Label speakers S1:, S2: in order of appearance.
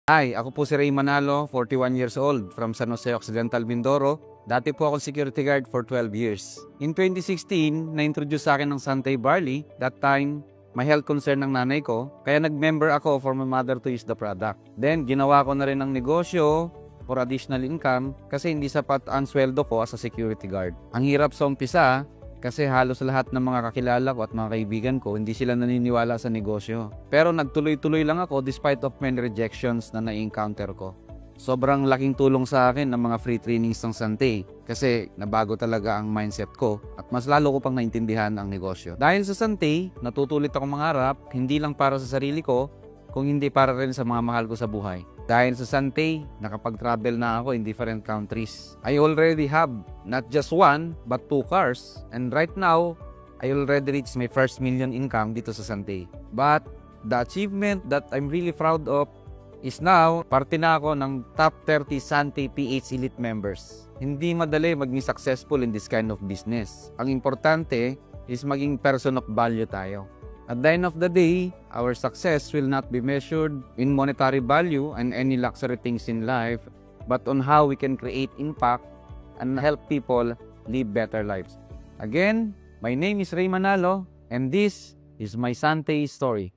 S1: Hi, ako po si Ray Manalo, 41 years old, from San Jose Occidental, Mindoro. Dati po akong security guard for 12 years. In 2016, na-introduce sa akin ng Santay Barley. That time, may health concern ng nanay ko, kaya nag-member ako for my mother to use the product. Then, ginawa ko na rin ng negosyo for additional income kasi hindi sapat ang sweldo ko as a security guard. Ang hirap sa umpisa, kasi halos lahat ng mga kakilala ko at mga kaibigan ko, hindi sila naniniwala sa negosyo. Pero nagtuloy-tuloy lang ako despite of many rejections na na-encounter ko. Sobrang laking tulong sa akin ng mga free trainings ng Santay kasi nabago talaga ang mindset ko at mas lalo ko pang naintindihan ang negosyo. Dahil sa Santay, natutulit akong mangarap, hindi lang para sa sarili ko, kung hindi para rin sa mga mahal ko sa buhay. Dahil sa Santay, nakapag-travel na ako in different countries. I already have not just one, but 2 cars. And right now, I already reached my first million income dito sa Santay. But the achievement that I'm really proud of is now, parte na ako ng top 30 Santay PH Elite members. Hindi madali maging successful in this kind of business. Ang importante is maging person of value tayo. At the end of the day, our success will not be measured in monetary value and any luxury things in life, but on how we can create impact and help people live better lives. Again, my name is Ray Manalo, and this is my Santay story.